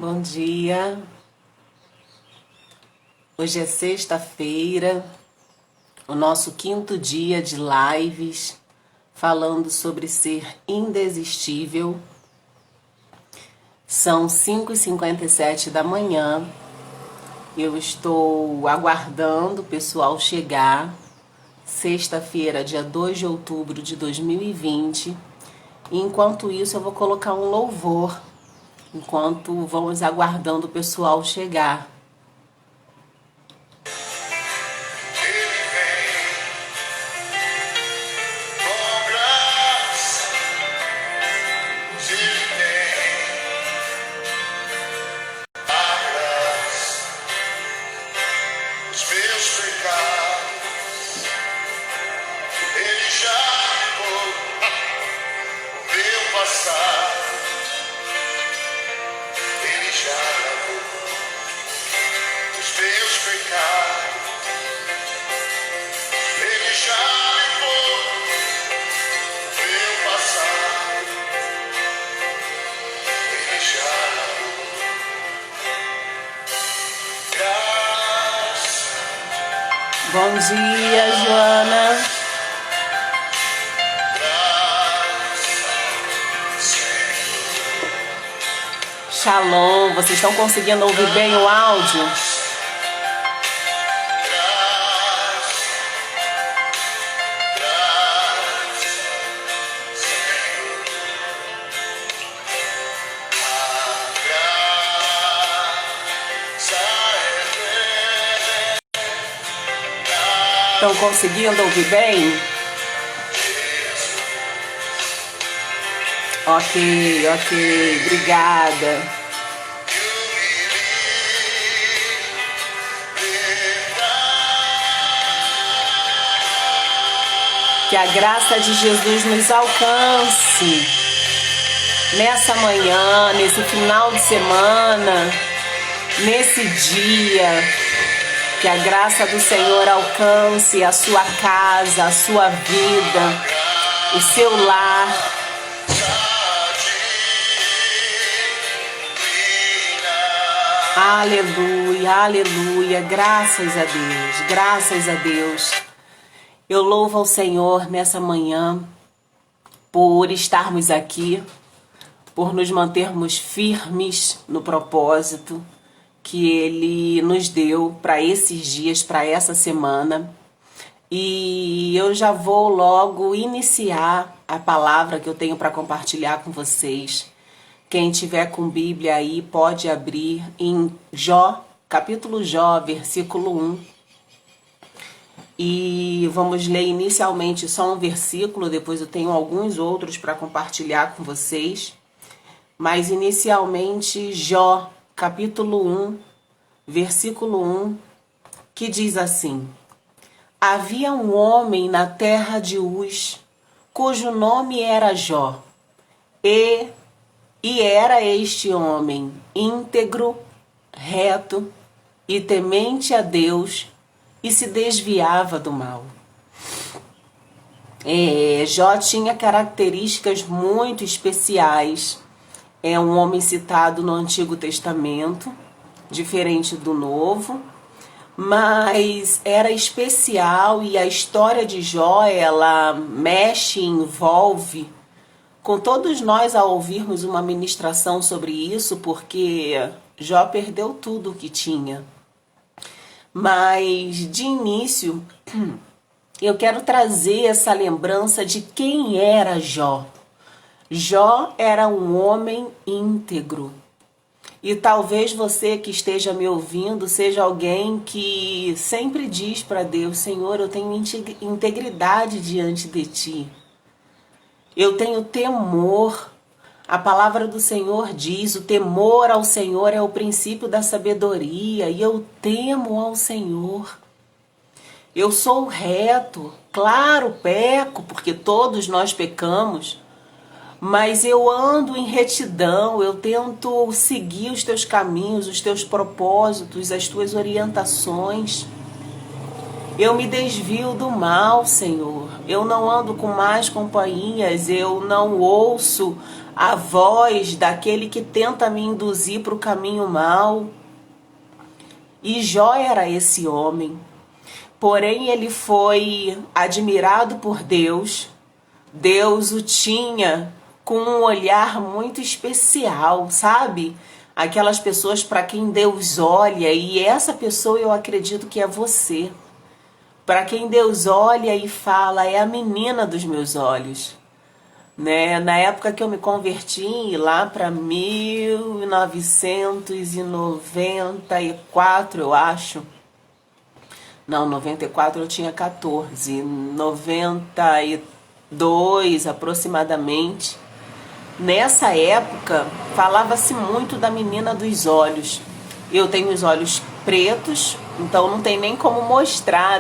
Bom dia, hoje é sexta-feira, o nosso quinto dia de lives, falando sobre ser indesistível. São 5h57 da manhã, eu estou aguardando o pessoal chegar, sexta-feira, dia 2 de outubro de 2020, e enquanto isso eu vou colocar um louvor, enquanto vamos aguardando o pessoal chegar. Bom dia, Joana. Shalom, vocês estão conseguindo ouvir bem o áudio? Estão conseguindo ouvir bem? Ok, obrigada. Que a graça de Jesus nos alcance nessa manhã, nesse final de semana, nesse dia. Que a graça do Senhor alcance a sua casa, a sua vida, o seu lar. Aleluia, aleluia, graças a Deus, graças a Deus. Eu louvo ao Senhor nessa manhã por estarmos aqui, por nos mantermos firmes no propósito que Ele nos deu para esses dias, para essa semana. E eu já vou logo iniciar a palavra que eu tenho para compartilhar com vocês. Quem tiver com Bíblia aí pode abrir em Jó, capítulo Jó, versículo 1. E vamos ler inicialmente só um versículo, depois eu tenho alguns outros para compartilhar com vocês. Mas inicialmente Jó, capítulo 1, versículo 1, que diz assim: Havia um homem na terra de Uz, cujo nome era Jó, e era este homem íntegro, reto e temente a Deus, e se desviava do mal. Jó tinha características muito especiais. É um homem citado no Antigo Testamento, diferente do Novo, mas era especial, e a história de Jó, ela mexe e envolve com todos nós ao ouvirmos uma ministração sobre isso, porque Jó perdeu tudo o que tinha. Mas de início, eu quero trazer essa lembrança de quem era Jó. Jó era um homem íntegro. E talvez você que esteja me ouvindo seja alguém que sempre diz para Deus: Senhor, eu tenho integridade diante de Ti. Eu tenho temor. A palavra do Senhor diz: o temor ao Senhor é o princípio da sabedoria, e eu temo ao Senhor. Eu sou reto, claro, peco, porque todos nós pecamos, mas eu ando em retidão, eu tento seguir os teus caminhos, os teus propósitos, as tuas orientações. Eu me desvio do mal, Senhor. Eu não ando com más companhias, eu não ouço a voz daquele que tenta me induzir para o caminho mau. E Jó era esse homem. Porém, ele foi admirado por Deus. Deus o tinha com um olhar muito especial, sabe? Aquelas pessoas para quem Deus olha, e essa pessoa eu acredito que é você. Para quem Deus olha e fala, é a menina dos meus olhos. Né? Na época que eu me converti, lá para 1994, eu acho. Não, 94 eu tinha 14. 92 aproximadamente. Nessa época, falava-se muito da menina dos olhos. Eu tenho os olhos pretos, então não tem nem como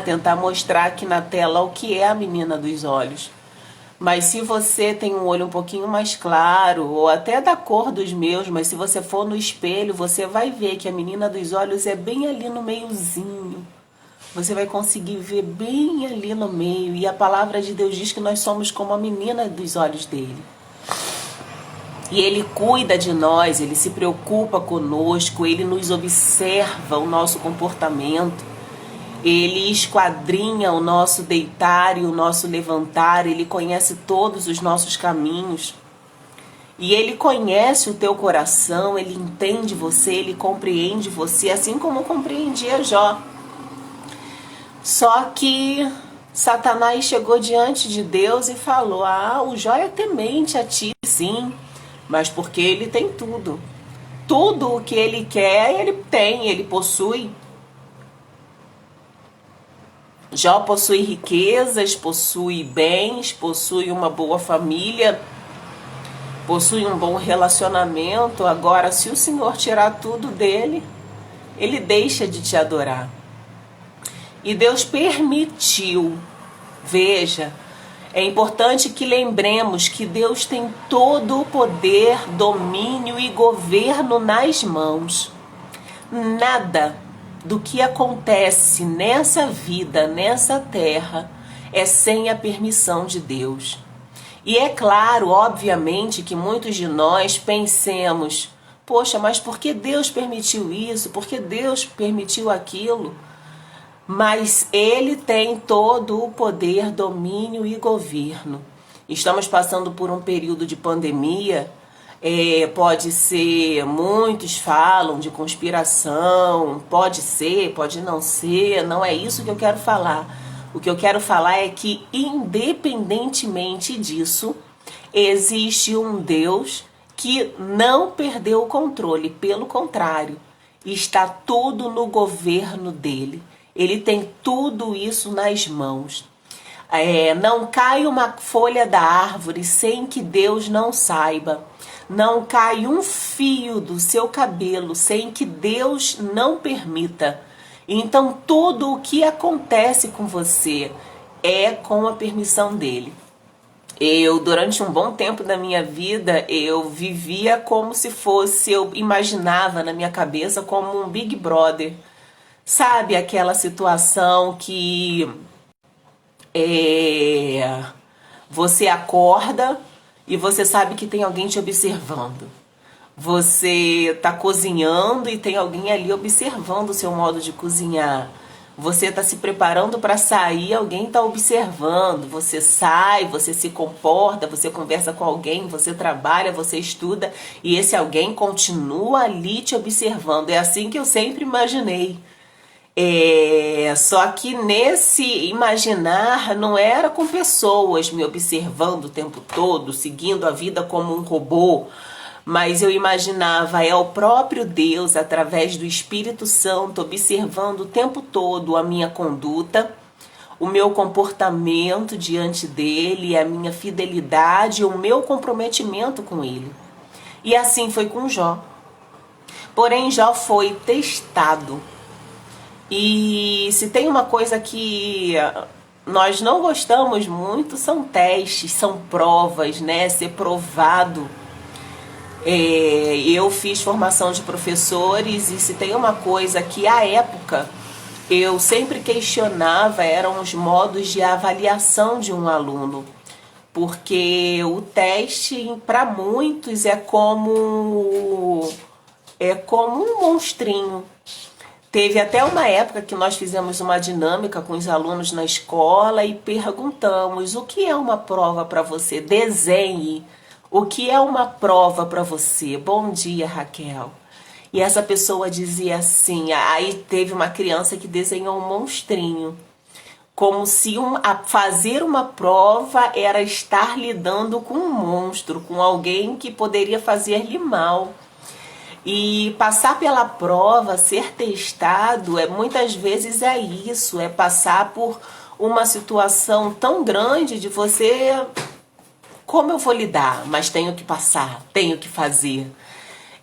tentar mostrar aqui na tela o que é a menina dos olhos. Mas se você tem um olho um pouquinho mais claro, ou até da cor dos meus, mas se você for no espelho, você vai ver que a menina dos olhos é bem ali no meiozinho. Você vai conseguir ver bem ali no meio. E a palavra de Deus diz que nós somos como a menina dos olhos dele. E ele cuida de nós, ele se preocupa conosco, ele nos observa o nosso comportamento. Ele esquadrinha o nosso deitar e o nosso levantar, ele conhece todos os nossos caminhos. E ele conhece o teu coração, ele entende você, ele compreende você, assim como compreendia Jó. Só que Satanás chegou diante de Deus e falou: o Jó é temente a ti, sim, mas porque ele tem tudo. Tudo o que ele quer, ele tem, ele possui. Jó possui riquezas, possui bens, possui uma boa família, possui um bom relacionamento. Agora, se o Senhor tirar tudo dele, ele deixa de te adorar. E Deus permitiu. Veja, é importante que lembremos que Deus tem todo o poder, domínio e governo nas mãos. Nada do que acontece nessa vida, nessa terra, é sem a permissão de Deus. E é claro, obviamente, que muitos de nós pensemos: poxa, mas por que Deus permitiu isso? Por que Deus permitiu aquilo? Mas Ele tem todo o poder, domínio e governo. Estamos passando por um período de pandemia. Pode ser, muitos falam de conspiração, pode ser, pode não ser, não é isso que eu quero falar. O que eu quero falar é que, independentemente disso, existe um Deus que não perdeu o controle, pelo contrário, está tudo no governo dele. Ele tem tudo isso nas mãos. Não cai uma folha da árvore sem que Deus não saiba. Não cai um fio do seu cabelo sem que Deus não permita. Então, tudo o que acontece com você é com a permissão dele. Durante um bom tempo da minha vida, eu vivia como se fosse, eu imaginava na minha cabeça como um Big Brother. Sabe aquela situação que você acorda e você sabe que tem alguém te observando. Você está cozinhando e tem alguém ali observando o seu modo de cozinhar. Você está se preparando para sair, alguém está observando. Você sai, você se comporta, você conversa com alguém, você trabalha, você estuda e esse alguém continua ali te observando. É assim que eu sempre imaginei. Só que nesse imaginar não era com pessoas me observando o tempo todo, seguindo a vida como um robô, mas eu imaginava o próprio Deus através do Espírito Santo observando o tempo todo a minha conduta, o meu comportamento diante dele, a minha fidelidade, o meu comprometimento com ele. E assim foi com Jó. Porém, Jó foi testado. E se tem uma coisa que nós não gostamos muito, são testes, são provas, né? Ser provado. Eu fiz formação de professores e se tem uma coisa que à época eu sempre questionava eram os modos de avaliação de um aluno, porque o teste para muitos é como um monstrinho. Teve até uma época que nós fizemos uma dinâmica com os alunos na escola e perguntamos: o que é uma prova para você? Desenhe. O que é uma prova para você? Bom dia, Raquel. E essa pessoa dizia assim, aí teve uma criança que desenhou um monstrinho, como se fazer uma prova era estar lidando com um monstro, com alguém que poderia fazer-lhe mal. E passar pela prova, ser testado, muitas vezes é isso, é passar por uma situação tão grande de você, como eu vou lidar? Mas tenho que passar, tenho que fazer.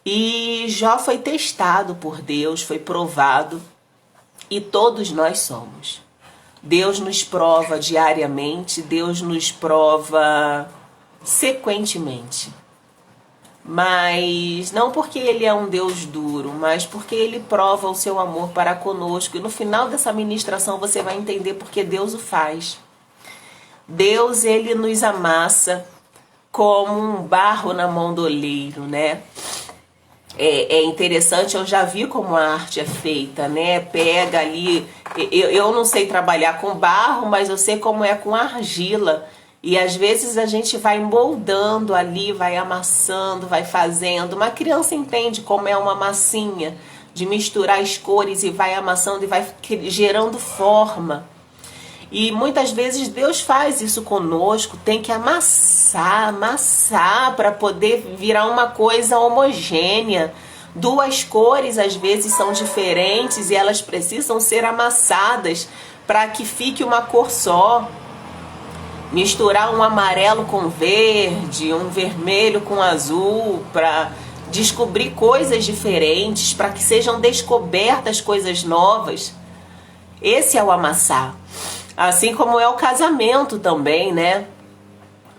E Jó foi testado por Deus, foi provado, e todos nós somos. Deus nos prova diariamente, Deus nos prova sequentemente. Mas não porque Ele é um Deus duro, mas porque Ele prova o seu amor para conosco. E no final dessa ministração você vai entender porque Deus o faz. Deus, Ele nos amassa como um barro na mão do oleiro, né? É interessante, eu já vi como a arte é feita, né? Pega ali, eu não sei trabalhar com barro, mas eu sei como é com argila. E às vezes a gente vai moldando ali, vai amassando, vai fazendo. Uma criança entende como é uma massinha, de misturar as cores e vai amassando e vai gerando forma. E muitas vezes Deus faz isso conosco, tem que amassar para poder virar uma coisa homogênea. Duas cores às vezes são diferentes e elas precisam ser amassadas para que fique uma cor só. Misturar um amarelo com verde, um vermelho com azul, para descobrir coisas diferentes, para que sejam descobertas coisas novas. Esse é o amassar. Assim como é o casamento também, né?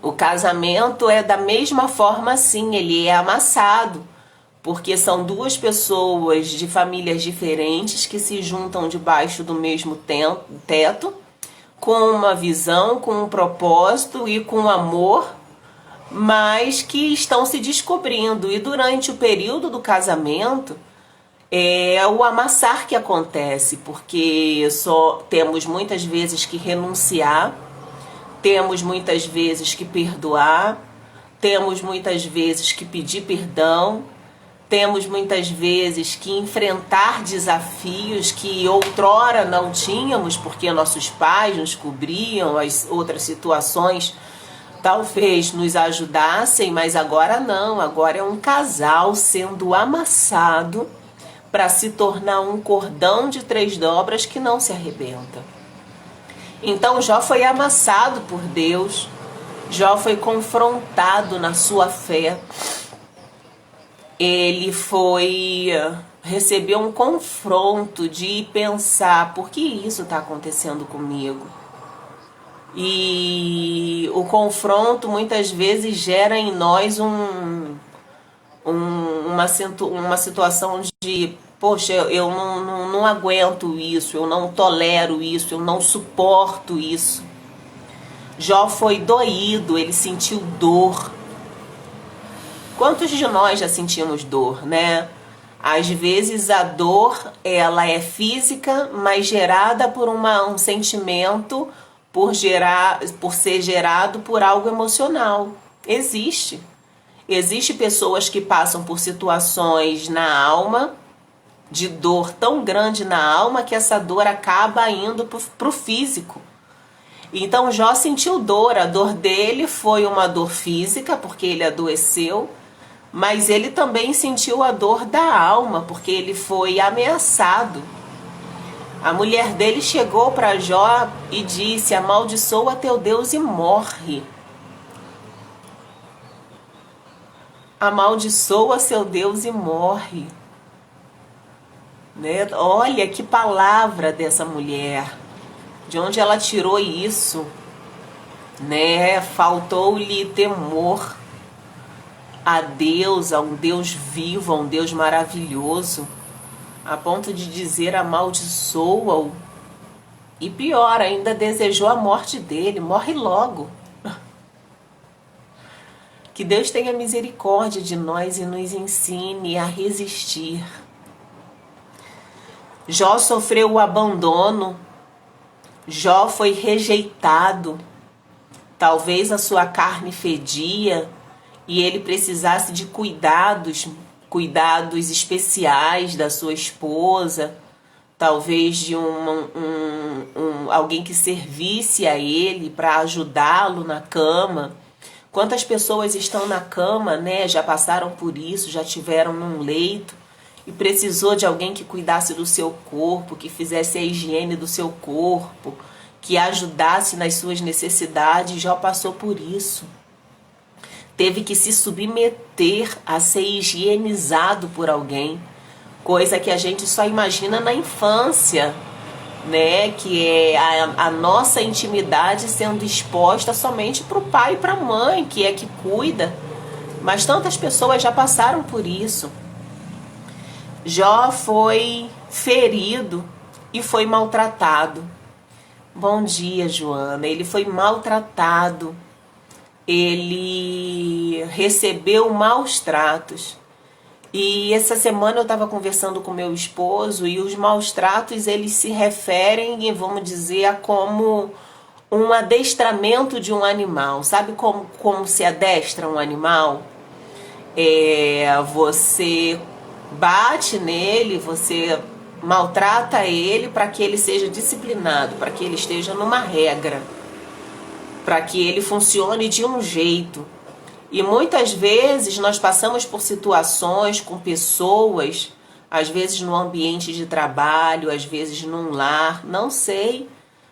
O casamento é da mesma forma assim, ele é amassado, porque são duas pessoas de famílias diferentes que se juntam debaixo do mesmo teto, com uma visão, com um propósito e com amor, mas que estão se descobrindo. E durante o período do casamento, é o amassar que acontece, porque só temos muitas vezes que renunciar, temos muitas vezes que perdoar, temos muitas vezes que pedir perdão, temos muitas vezes que enfrentar desafios que outrora não tínhamos, porque nossos pais nos cobriam, as outras situações talvez nos ajudassem, mas agora não, agora é um casal sendo amassado para se tornar um cordão de 3 dobras que não se arrebenta. Então Jó foi amassado por Deus, Jó foi confrontado na sua fé, ele recebeu um confronto de pensar, por que isso está acontecendo comigo? E o confronto muitas vezes gera em nós uma situação de, poxa, eu não aguento isso, eu não tolero isso, eu não suporto isso. Jó foi doído, ele sentiu dor. Quantos de nós já sentimos dor, né? Às vezes a dor, ela é física, mas gerada por um sentimento, por ser gerado por algo emocional. Existe pessoas que passam por situações na alma, de dor tão grande na alma, que essa dor acaba indo para o físico. Então Jó sentiu dor, a dor dele foi uma dor física, porque ele adoeceu, mas ele também sentiu a dor da alma, porque ele foi ameaçado. A mulher dele chegou para Jó e disse: amaldiçoa teu Deus e morre. Amaldiçoa seu Deus e morre. Né? Olha que palavra dessa mulher. De onde ela tirou isso? Né? Faltou-lhe temor a Deus, a um Deus vivo, a um Deus maravilhoso. a ponto de dizer amaldiçoa-o. E pior, ainda desejou a morte dele. Morre logo. Que Deus tenha misericórdia de nós e nos ensine a resistir. Jó sofreu o abandono. Jó foi rejeitado. Talvez a sua carne fedia e ele precisasse de cuidados especiais da sua esposa, talvez de alguém que servisse a ele para ajudá-lo na cama. Quantas pessoas estão na cama, né? Já passaram por isso, já tiveram num leito e precisou de alguém que cuidasse do seu corpo, que fizesse a higiene do seu corpo, que ajudasse nas suas necessidades. Já passou por isso. Teve que se submeter a ser higienizado por alguém, coisa que a gente só imagina na infância, né? Que é a nossa intimidade sendo exposta somente para o pai e para a mãe, que é que cuida. Mas tantas pessoas já passaram por isso. Jó foi ferido e foi maltratado. Bom dia, Joana. Ele foi maltratado. Ele recebeu maus tratos. E essa semana eu estava conversando com meu esposo e os maus tratos, eles se referem, vamos dizer, a como um adestramento de um animal. Sabe como se adestra um animal? Você bate nele, você maltrata ele para que ele seja disciplinado, para que ele esteja numa regra, para que ele funcione de um jeito. E muitas vezes nós passamos por situações com pessoas, às vezes no ambiente de trabalho, às vezes num lar, não sei.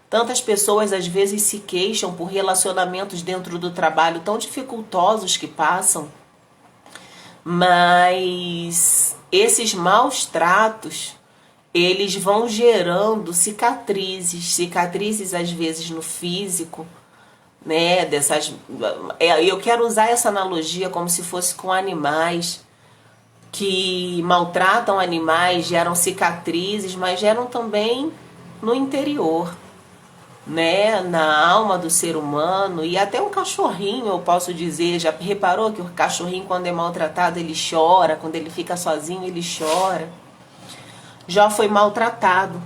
Tantas pessoas às vezes se queixam por relacionamentos dentro do trabalho tão dificultosos que passam. Mas esses maus tratos, eles vão gerando cicatrizes às vezes no físico, né? Eu quero usar essa analogia como se fosse com animais que maltratam animais, geram cicatrizes, mas geram também no interior, né? Na alma do ser humano. E até um cachorrinho, eu posso dizer, já reparou que o cachorrinho, quando é maltratado, ele chora, quando ele fica sozinho, ele chora. Jó foi maltratado.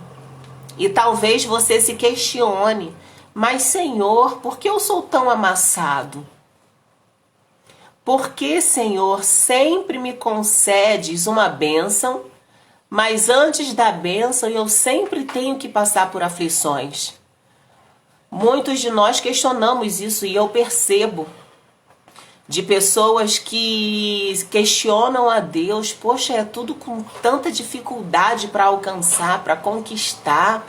E talvez você se questione: mas, Senhor, por que eu sou tão amassado? Por que, Senhor, sempre me concedes uma bênção, mas antes da bênção eu sempre tenho que passar por aflições? Muitos de nós questionamos isso e eu percebo de pessoas que questionam a Deus. Poxa, é tudo com tanta dificuldade para alcançar, para conquistar.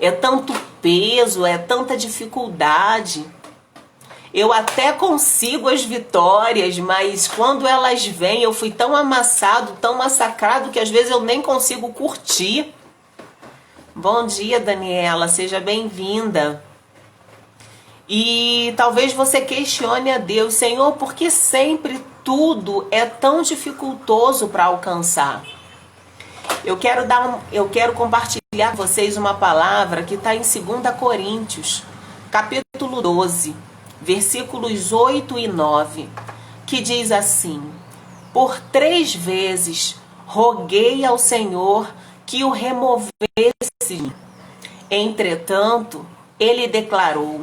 É tanto peso, é tanta dificuldade. Eu até consigo as vitórias, mas quando elas vêm, eu fui tão amassado, tão massacrado, que às vezes eu nem consigo curtir. Bom dia, Daniela, seja bem-vinda. E talvez você questione a Deus: Senhor, por que sempre tudo é tão dificultoso para alcançar? Eu quero compartilhar com vocês uma palavra que está em 2 Coríntios, capítulo 12, versículos 8 e 9, que diz assim: por 3 vezes roguei ao Senhor que o removesse. Entretanto, ele declarou: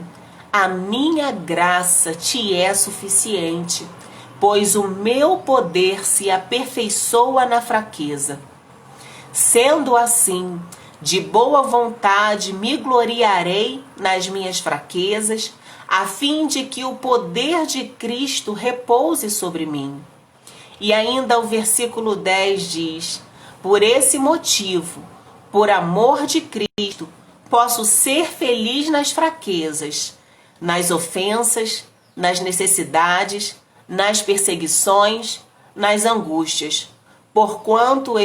a minha graça te é suficiente, pois o meu poder se aperfeiçoa na fraqueza. Sendo assim, de boa vontade me gloriarei nas minhas fraquezas, a fim de que o poder de Cristo repouse sobre mim. E ainda o versículo 10 diz: por esse motivo, por amor de Cristo, posso ser feliz nas fraquezas, nas ofensas, nas necessidades, nas perseguições, nas angústias, porquanto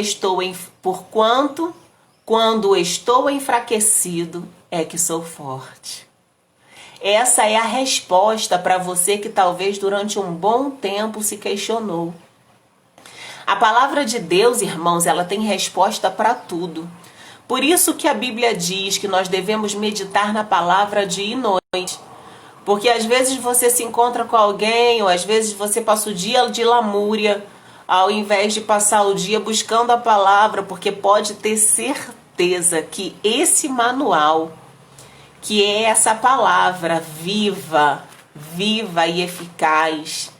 quando estou enfraquecido é que sou forte. Essa é a resposta para você que talvez durante um bom tempo se questionou. A palavra de Deus, irmãos, ela tem resposta para tudo. Por isso que a Bíblia diz que nós devemos meditar na palavra dia e noite. Porque às vezes você se encontra com alguém, ou às vezes você passa o dia de lamúria, ao invés de passar o dia buscando a palavra, porque pode ter certeza que esse manual, que é essa palavra viva, viva e eficaz,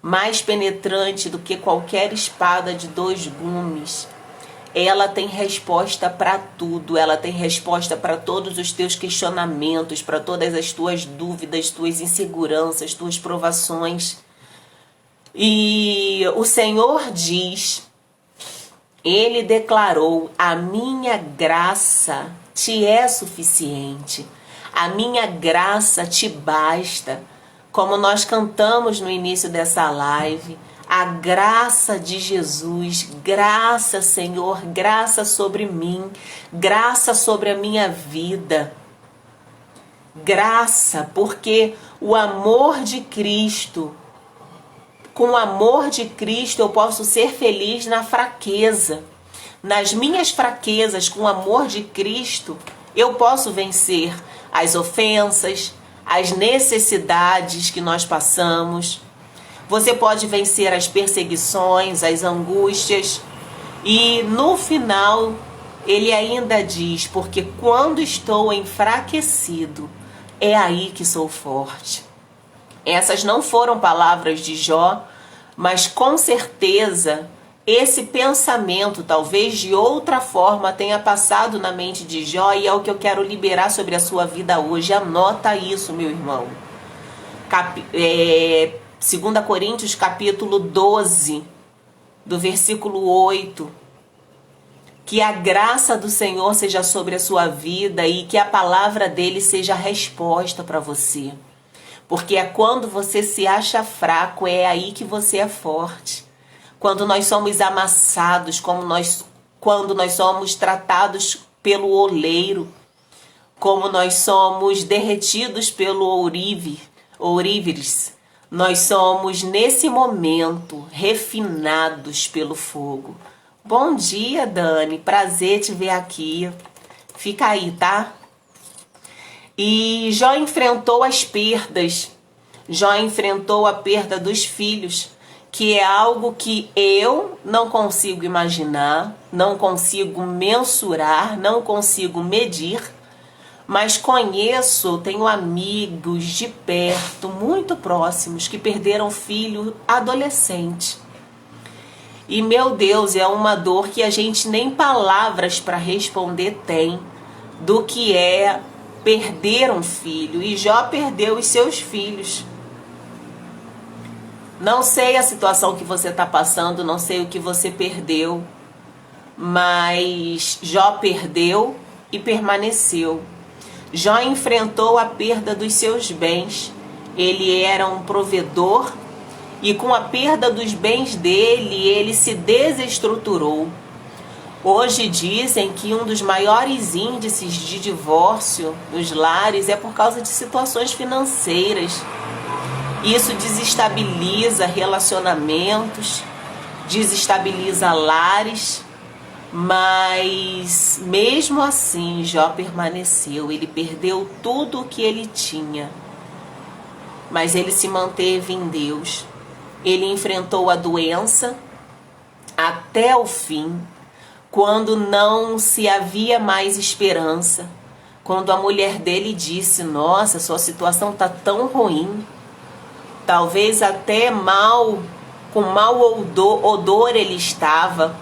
mais penetrante do que qualquer espada de 2 gumes, ela tem resposta para tudo, ela tem resposta para todos os teus questionamentos, para todas as tuas dúvidas, tuas inseguranças, tuas provações. E o Senhor diz, Ele declarou, a minha graça te é suficiente, a minha graça te basta. Como nós cantamos no início dessa live, a graça de Jesus, graça, Senhor, graça sobre mim, graça sobre a minha vida. Graça, porque o amor de Cristo, com o amor de Cristo eu posso ser feliz na fraqueza. Nas minhas fraquezas, com o amor de Cristo, eu posso vencer as ofensas, as necessidades que nós passamos. Você pode vencer as perseguições, as angústias. E no final, ele ainda diz, porque quando estou enfraquecido, é aí que sou forte. Essas não foram palavras de Jó, mas com certeza esse pensamento, talvez de outra forma, tenha passado na mente de Jó, e é o que eu quero liberar sobre a sua vida hoje. Anota isso, meu irmão. 2 Coríntios capítulo 12, do versículo 8. Que a graça do Senhor seja sobre a sua vida e que a palavra dele seja a resposta para você. Porque é quando você se acha fraco, é aí que você é forte. Quando nós somos amassados, quando nós somos tratados pelo oleiro, como nós somos derretidos pelo ouríveres, nós somos nesse momento refinados pelo fogo. Bom dia, Dani, prazer te ver aqui. Fica aí, tá? E Jó enfrentou as perdas. Jó enfrentou a perda dos filhos, que é algo que eu não consigo imaginar, não consigo mensurar, não consigo medir, mas conheço, tenho amigos de perto, muito próximos, que perderam filho adolescente. E, meu Deus, é uma dor que a gente nem palavras para responder tem, do que é perder um filho. E Jó perdeu os seus filhos. Não sei a situação que você está passando, não sei o que você perdeu, mas Jó perdeu e permaneceu. Jó enfrentou a perda dos seus bens. Ele era um provedor e com a perda dos bens dele, ele se desestruturou. Hoje dizem que um dos maiores índices de divórcio nos lares é por causa de situações financeiras. Isso desestabiliza relacionamentos, desestabiliza lares, mas mesmo assim Jó permaneceu. Ele perdeu tudo o que ele tinha, mas ele se manteve em Deus. Ele enfrentou a doença até o fim, quando não se havia mais esperança. Quando a mulher dele disse, nossa, sua situação está tão ruim, talvez até com mau odor ele estava.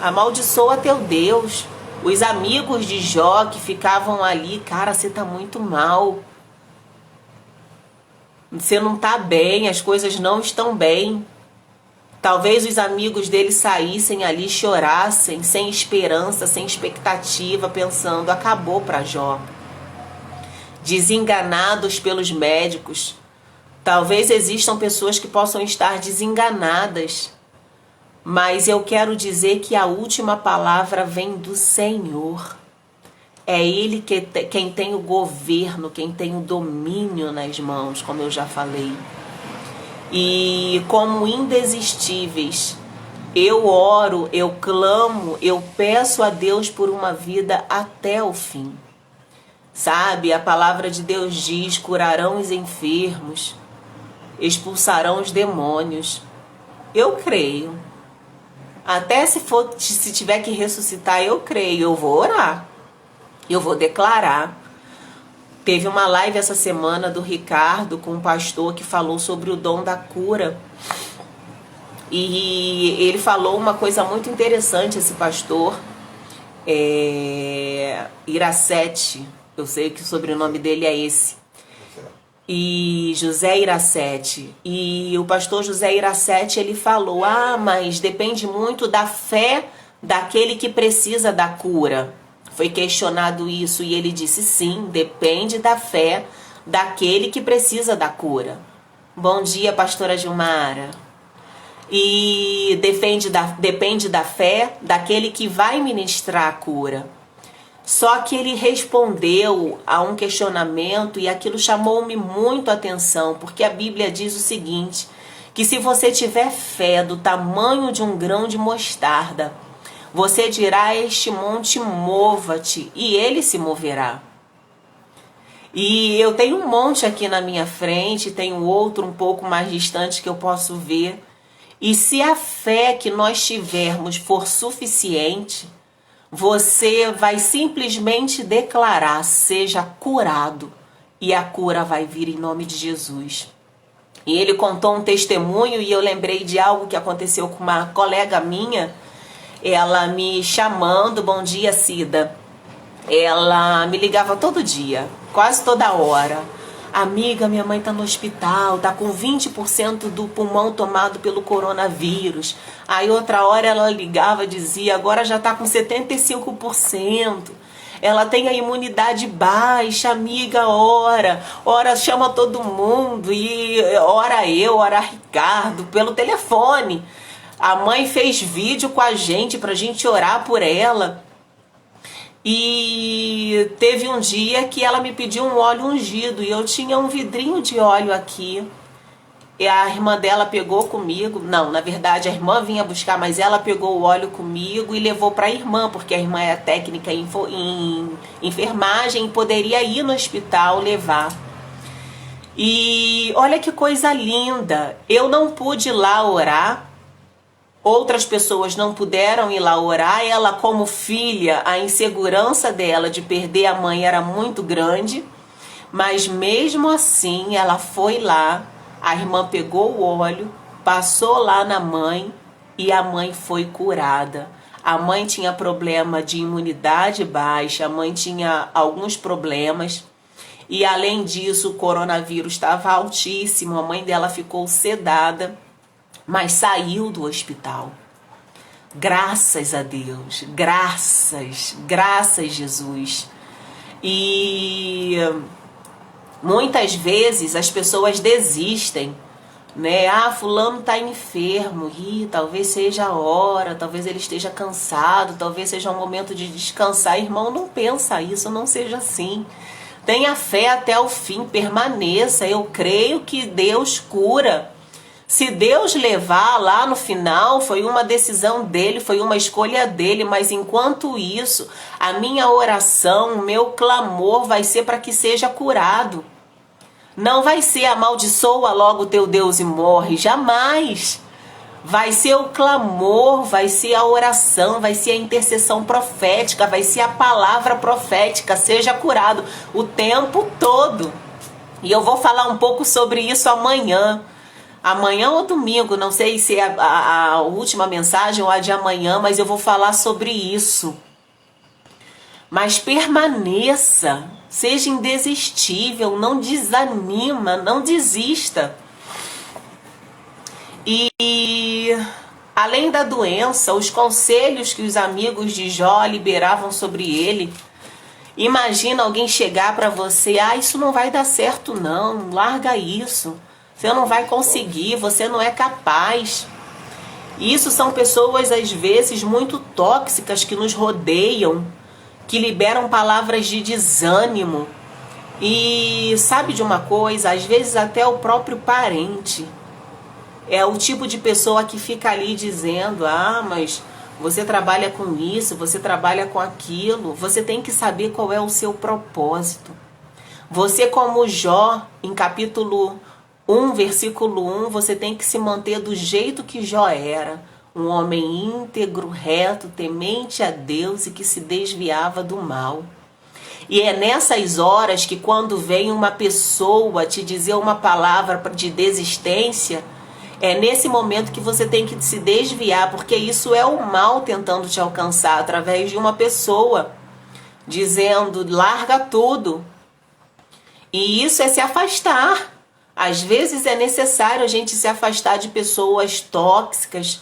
Amaldiçoa teu Deus. Os amigos de Jó que ficavam ali, cara, você está muito mal. Você não está bem, as coisas não estão bem. Talvez os amigos dele saíssem ali, chorassem, sem esperança, sem expectativa, pensando, acabou para Jó. Desenganados pelos médicos. Talvez existam pessoas que possam estar desenganadas, mas eu quero dizer que a última palavra vem do Senhor. É Ele quem tem o governo, quem tem o domínio nas mãos, como eu já falei. E como indesistíveis, Eu oro, eu clamo, eu peço a Deus por uma vida até o fim. Sabe, a palavra de Deus diz: curarão os enfermos, expulsarão os demônios. Eu creio. Até se tiver que ressuscitar, eu creio. Eu vou orar. Eu vou declarar. Teve uma live essa semana do Ricardo com um pastor que falou sobre o dom da cura. E ele falou uma coisa muito interessante, esse pastor, Iracete. Eu sei que o sobrenome dele é esse. E José Iracete. E o pastor José Iracete, ele falou: mas depende muito da fé daquele que precisa da cura. Foi questionado isso e ele disse: sim, depende da fé daquele que precisa da cura. Bom dia, pastora Gilmara. E depende da fé daquele que vai ministrar a cura. Só que ele respondeu a um questionamento e aquilo chamou-me muito a atenção, porque a Bíblia diz o seguinte, que se você tiver fé do tamanho de um grão de mostarda, você dirá a este monte: mova-te, e ele se moverá. E eu tenho um monte aqui na minha frente, tenho outro um pouco mais distante que eu posso ver. E se a fé que nós tivermos for suficiente, você vai simplesmente declarar: seja curado, e a cura vai vir em nome de Jesus. E ele contou um testemunho e eu lembrei de algo que aconteceu com uma colega minha, ela me chamando: bom dia, Cida. Ela me ligava todo dia, quase toda hora: amiga, minha mãe tá no hospital, tá com 20% do pulmão tomado pelo coronavírus. Aí outra hora ela ligava e dizia: agora já tá com 75%. Ela tem a imunidade baixa, amiga, ora, chama todo mundo, e ora Ricardo, pelo telefone. A mãe fez vídeo com a gente pra gente orar por ela. E teve um dia que ela me pediu um óleo ungido e eu tinha um vidrinho de óleo aqui. E a irmã dela pegou comigo, não, na verdade a irmã vinha buscar, mas ela pegou o óleo comigo e levou para a irmã, porque a irmã é técnica em enfermagem e poderia ir no hospital levar. E olha que coisa linda, eu não pude ir lá orar. Outras pessoas não puderam ir lá orar. Ela, como filha, a insegurança dela de perder a mãe era muito grande. Mas mesmo assim, ela foi lá. A irmã pegou o óleo, passou lá na mãe e a mãe foi curada. A mãe tinha problema de imunidade baixa, a mãe tinha alguns problemas. E além disso, o coronavírus estava altíssimo. A mãe dela ficou sedada, mas saiu do hospital. Graças a Deus, graças Jesus. E muitas vezes as pessoas desistem, né? Fulano tá enfermo, talvez seja a hora, talvez ele esteja cansado, talvez seja um momento de descansar. Irmão, não pensa isso, não seja assim. Tenha fé até o fim, permaneça. Eu creio que Deus cura. Se Deus levar lá no final, foi uma decisão dele, foi uma escolha dele, mas enquanto isso, a minha oração, o meu clamor vai ser para que seja curado. Não vai ser amaldiçoa logo teu Deus e morre, jamais. Vai ser o clamor, vai ser a oração, vai ser a intercessão profética, vai ser a palavra profética, seja curado o tempo todo. E eu vou falar um pouco sobre isso amanhã. Amanhã ou domingo, não sei se é a última mensagem ou a de amanhã, mas eu vou falar sobre isso. Mas permaneça, seja indesistível, não desanima, não desista. E além da doença, os conselhos que os amigos de Jó liberavam sobre ele. Imagina alguém chegar para você: isso não vai dar certo não, larga isso. Você não vai conseguir, você não é capaz. Isso são pessoas, às vezes, muito tóxicas que nos rodeiam, que liberam palavras de desânimo. E sabe de uma coisa? Às vezes até o próprio parente. É o tipo de pessoa que fica ali dizendo: ah, mas você trabalha com isso, você trabalha com aquilo. Você tem que saber qual é o seu propósito. Você, como Jó, em capítulo 1, versículo 1, você tem que se manter do jeito que Jó era. Um homem íntegro, reto, temente a Deus e que se desviava do mal. E é nessas horas que, quando vem uma pessoa te dizer uma palavra de desistência, é nesse momento que você tem que se desviar, porque isso é o mal tentando te alcançar através de uma pessoa dizendo: larga tudo. E isso é se afastar. Às vezes é necessário a gente se afastar de pessoas tóxicas,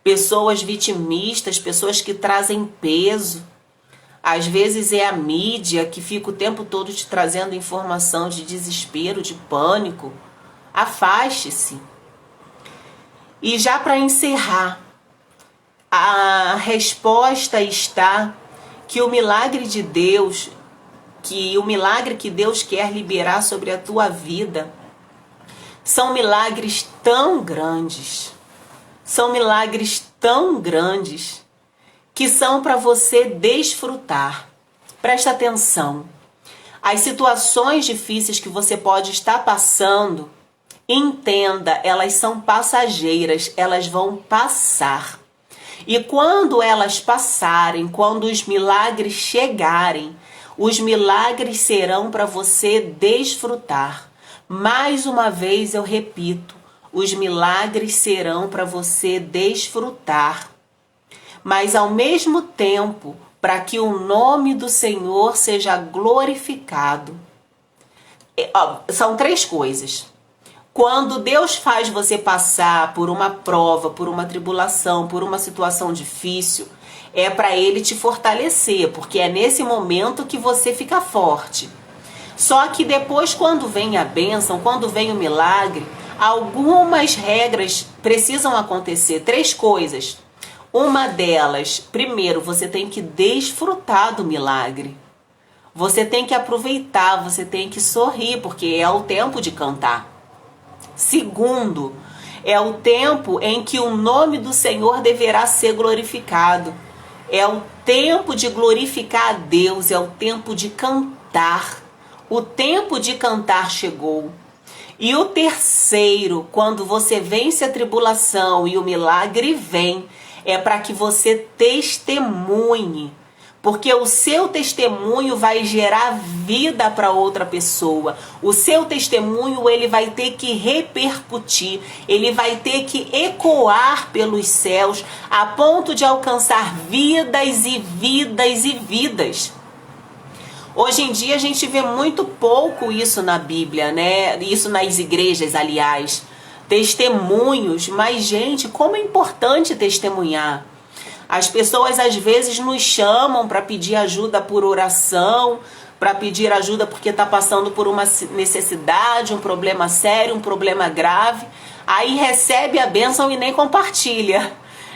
pessoas vitimistas, pessoas que trazem peso. Às vezes é a mídia que fica o tempo todo te trazendo informação de desespero, de pânico. Afaste-se. E já para encerrar, a resposta está que o milagre de Deus, que o milagre que Deus quer liberar sobre a tua vida, são milagres tão grandes, que são para você desfrutar. Presta atenção. As situações difíceis que você pode estar passando, entenda, elas são passageiras, elas vão passar. E quando elas passarem, quando os milagres chegarem, os milagres serão para você desfrutar. Mais uma vez eu repito, os milagres serão para você desfrutar. Mas ao mesmo tempo, para que o nome do Senhor seja glorificado. São três coisas. Quando Deus faz você passar por uma prova, por uma tribulação, por uma situação difícil, é para Ele te fortalecer, porque é nesse momento que você fica forte. Só que depois, quando vem a bênção, quando vem o milagre, algumas regras precisam acontecer. Três coisas. Uma delas, primeiro, você tem que desfrutar do milagre. Você tem que aproveitar, você tem que sorrir, porque é o tempo de cantar. Segundo, é o tempo em que o nome do Senhor deverá ser glorificado. É o tempo de glorificar a Deus, é o tempo de cantar. O tempo de cantar chegou. E o terceiro, quando você vence a tribulação e o milagre vem, é para que você testemunhe. Porque o seu testemunho vai gerar vida para outra pessoa. O seu testemunho, ele vai ter que repercutir, ele vai ter que ecoar pelos céus, a ponto de alcançar vidas e vidas e vidas. Hoje em dia a gente vê muito pouco isso na Bíblia, né? Isso nas igrejas, aliás. Testemunhos, mas gente, como é importante testemunhar. As pessoas às vezes nos chamam para pedir ajuda por oração, para pedir ajuda porque está passando por uma necessidade, um problema sério, um problema grave. Aí recebe a bênção e nem compartilha.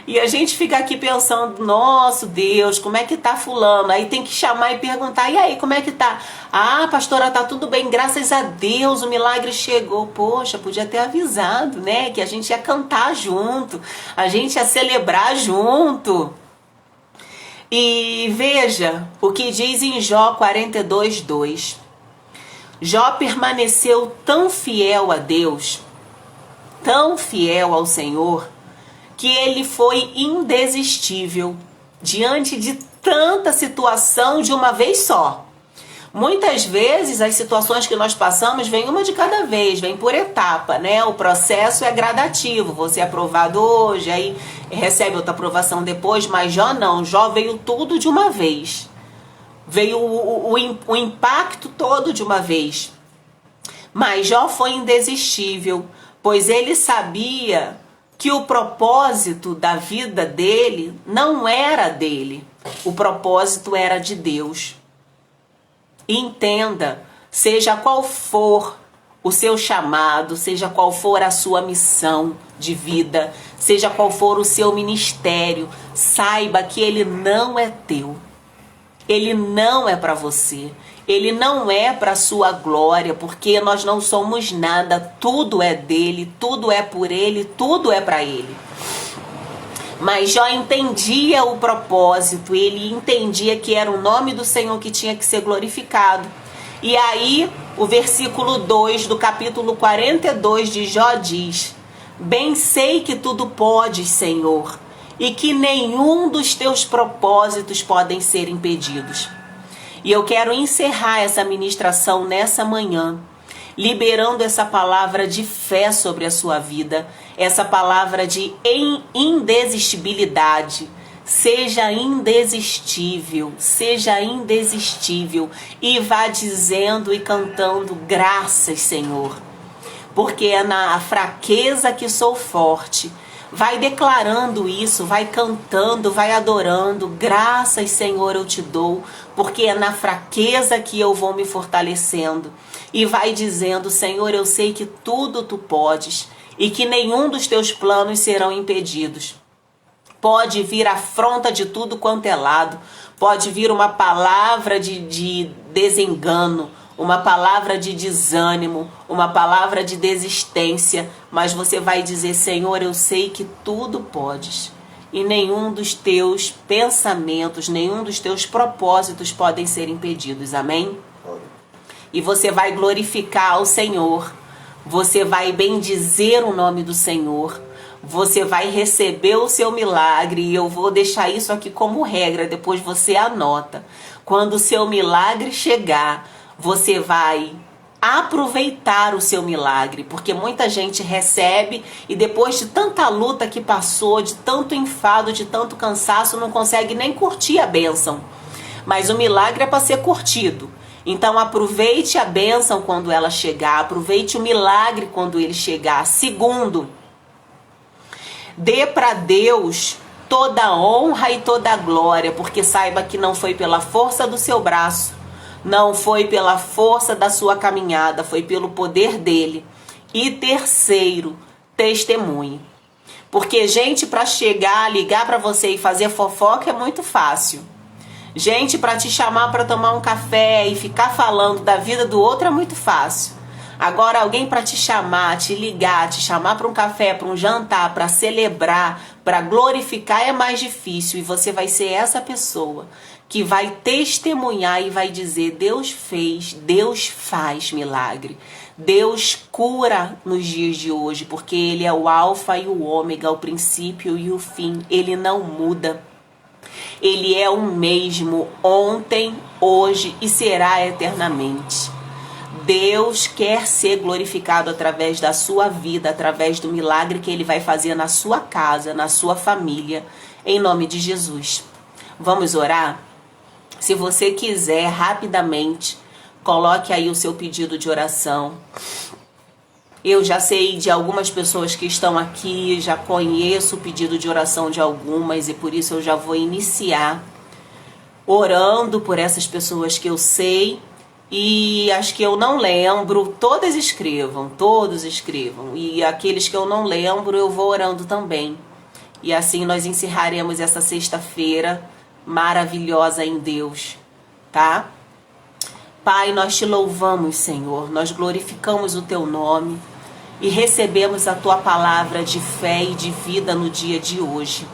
E a gente fica aqui pensando: nossa Deus, como é que tá fulano? Aí tem que chamar e perguntar: e aí, como é que tá? Ah, pastora, tá tudo bem, graças a Deus, o milagre chegou. Poxa, podia ter avisado, né? Que a gente ia cantar junto, a gente ia celebrar junto. E veja o que diz em Jó 42:2. Jó permaneceu tão fiel a Deus, tão fiel ao Senhor, que ele foi indesistível diante de tanta situação de uma vez só. Muitas vezes as situações que nós passamos vêm uma de cada vez, vem por etapa, né? O processo é gradativo, você é aprovado hoje, aí recebe outra aprovação depois, mas Jó não, Jó veio tudo de uma vez. Veio o impacto todo de uma vez. Mas Jó foi indesistível, pois ele sabia que o propósito da vida dele não era dele. O propósito era de Deus. Entenda, seja qual for o seu chamado, seja qual for a sua missão de vida, seja qual for o seu ministério, saiba que ele não é teu. Ele não é para você. Ele não é para sua glória, porque nós não somos nada, tudo é dele, tudo é por ele, tudo é para ele. Mas Jó entendia o propósito, ele entendia que era o nome do Senhor que tinha que ser glorificado. E aí, o versículo 2 do capítulo 42 de Jó diz: bem sei que tudo podes, Senhor, e que nenhum dos teus propósitos podem ser impedidos. E eu quero encerrar essa ministração nessa manhã, liberando essa palavra de fé sobre a sua vida, essa palavra de indesistibilidade. Seja indesistível e vá dizendo e cantando: graças, Senhor, porque é na fraqueza que sou forte. Vai declarando isso, vai cantando, vai adorando. Graças, Senhor, eu te dou, porque é na fraqueza que eu vou me fortalecendo. E vai dizendo: Senhor, eu sei que tudo tu podes e que nenhum dos teus planos serão impedidos. Pode vir afronta de tudo quanto é lado, pode vir uma palavra de desengano, uma palavra de desânimo, uma palavra de desistência, mas você vai dizer: Senhor, eu sei que tudo podes e nenhum dos teus pensamentos, nenhum dos teus propósitos podem ser impedidos, amém? E você vai glorificar ao Senhor, você vai bendizer o nome do Senhor, você vai receber o seu milagre. E eu vou deixar isso aqui como regra, depois você anota. Quando o seu milagre chegar, você vai aproveitar o seu milagre, porque muita gente recebe e depois de tanta luta que passou, de tanto enfado, de tanto cansaço, não consegue nem curtir a bênção. Mas o milagre é para ser curtido. Então aproveite a bênção quando ela chegar, aproveite o milagre quando ele chegar. Segundo, dê para Deus toda a honra e toda a glória, porque saiba que não foi pela força do seu braço, não foi pela força da sua caminhada, foi pelo poder dele. E terceiro, testemunhe. Porque gente para chegar, ligar para você e fazer fofoca é muito fácil. Gente para te chamar para tomar um café e ficar falando da vida do outro é muito fácil. Agora alguém para te chamar, te ligar, te chamar para um café, para um jantar, para celebrar, para glorificar é mais difícil. E você vai ser essa pessoa que vai testemunhar e vai dizer: Deus fez, Deus faz milagre. Deus cura nos dias de hoje, porque Ele é o alfa e o ômega, o princípio e o fim. Ele não muda. Ele é o mesmo ontem, hoje e será eternamente. Deus quer ser glorificado através da sua vida, através do milagre que Ele vai fazer na sua casa, na sua família, em nome de Jesus. Vamos orar? Se você quiser, rapidamente, coloque aí o seu pedido de oração. Eu já sei de algumas pessoas que estão aqui, já conheço o pedido de oração de algumas e por isso eu já vou iniciar orando por essas pessoas que eu sei. E as que eu não lembro, todos escrevam. E aqueles que eu não lembro, eu vou orando também. E assim nós encerraremos essa sexta-feira maravilhosa em Deus, tá? Pai, nós te louvamos, Senhor. Nós glorificamos o teu nome e recebemos a tua palavra de fé e de vida no dia de hoje.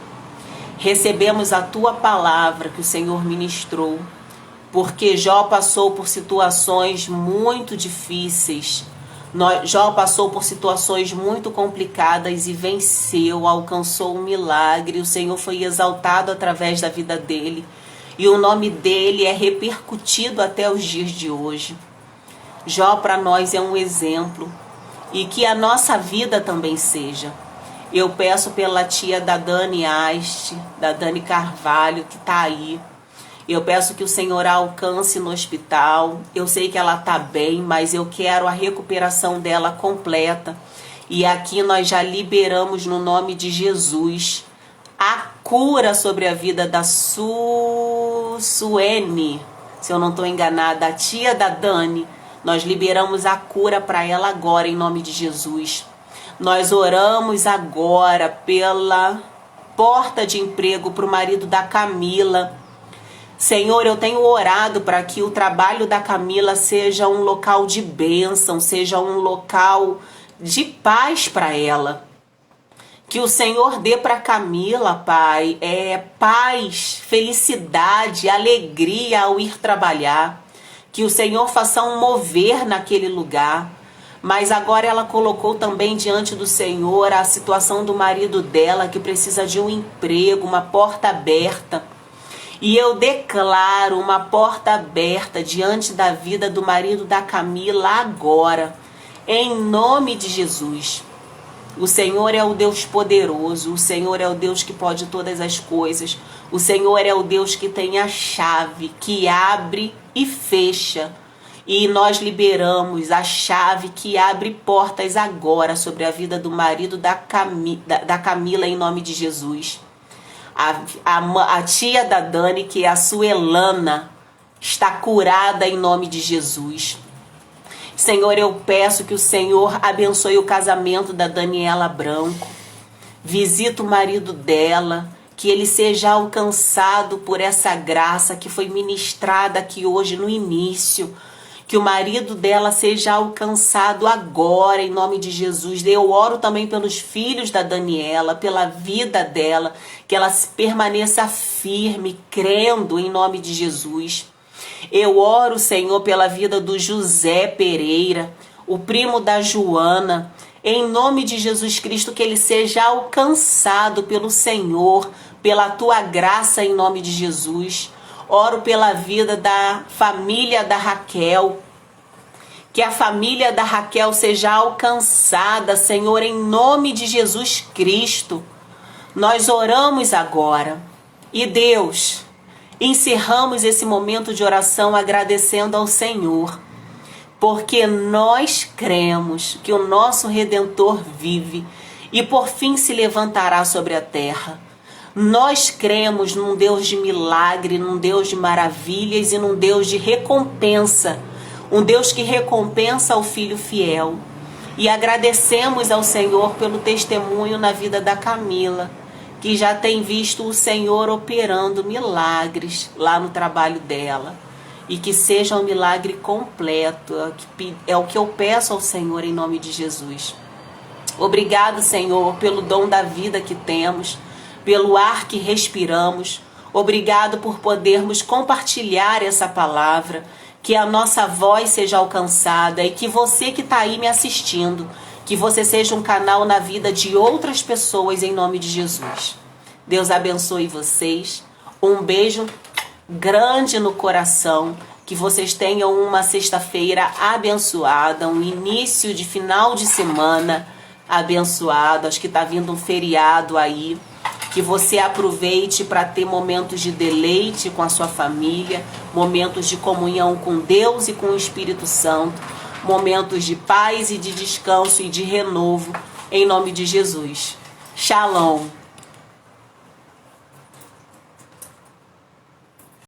Recebemos a tua palavra que o Senhor ministrou, porque Jó passou por situações muito difíceis. Jó passou por situações muito complicadas e venceu, alcançou um milagre. O Senhor foi exaltado através da vida dele. E o nome dele é repercutido até os dias de hoje. Jó para nós é um exemplo. E que a nossa vida também seja. Eu peço pela tia da Dani Aste, da Dani Carvalho, que está aí. Eu peço que o Senhor a alcance no hospital. Eu sei que ela está bem, mas eu quero a recuperação dela completa. E aqui nós já liberamos no nome de Jesus a cura sobre a vida da Suene, se eu não estou enganada, a tia da Dani. Nós liberamos a cura para ela agora em nome de Jesus. Nós oramos agora pela porta de emprego para o marido da Camila. Senhor, eu tenho orado para que o trabalho da Camila seja um local de bênção, seja um local de paz para ela. Que o Senhor dê para Camila, Pai, paz, felicidade, alegria ao ir trabalhar. Que o Senhor faça um mover naquele lugar. Mas agora ela colocou também diante do Senhor a situação do marido dela, que precisa de um emprego, uma porta aberta. E eu declaro uma porta aberta diante da vida do marido da Camila agora, em nome de Jesus. O Senhor é o Deus poderoso, o Senhor é o Deus que pode todas as coisas, o Senhor é o Deus que tem a chave, que abre e fecha. E nós liberamos a chave que abre portas agora sobre a vida do marido da Camila, em nome de Jesus. A tia da Dani, que é a Suelana, está curada em nome de Jesus. Senhor, eu peço que o Senhor abençoe o casamento da Daniela Branco. Visita o marido dela, que ele seja alcançado por essa graça que foi ministrada aqui hoje no início. Que o marido dela seja alcançado agora, em nome de Jesus. Eu oro também pelos filhos da Daniela, pela vida dela, que ela permaneça firme, crendo em nome de Jesus. Eu oro, Senhor, pela vida do José Pereira, o primo da Joana, em nome de Jesus Cristo, que ele seja alcançado pelo Senhor, pela tua graça, em nome de Jesus. Oro pela vida da família da Raquel, que a família da Raquel seja alcançada, Senhor, em nome de Jesus Cristo. Nós oramos agora. E Deus, encerramos esse momento de oração agradecendo ao Senhor, porque nós cremos que o nosso Redentor vive e por fim se levantará sobre a terra. Nós cremos num Deus de milagre, num Deus de maravilhas e num Deus de recompensa. Um Deus que recompensa o filho fiel. E agradecemos ao Senhor pelo testemunho na vida da Camila, que já tem visto o Senhor operando milagres lá no trabalho dela. E que seja um milagre completo. É o que eu peço ao Senhor em nome de Jesus. Obrigado, Senhor, pelo dom da vida que temos, pelo ar que respiramos. Obrigado por podermos compartilhar essa palavra, que a nossa voz seja alcançada e que você que está aí me assistindo, que você seja um canal na vida de outras pessoas em nome de Jesus. Deus abençoe vocês. Um beijo grande no coração. Que vocês tenham uma sexta-feira abençoada, um início de final de semana abençoado. Acho que está vindo um feriado aí. Que você aproveite para ter momentos de deleite com a sua família, momentos de comunhão com Deus e com o Espírito Santo, momentos de paz e de descanso e de renovo, em nome de Jesus. Shalom.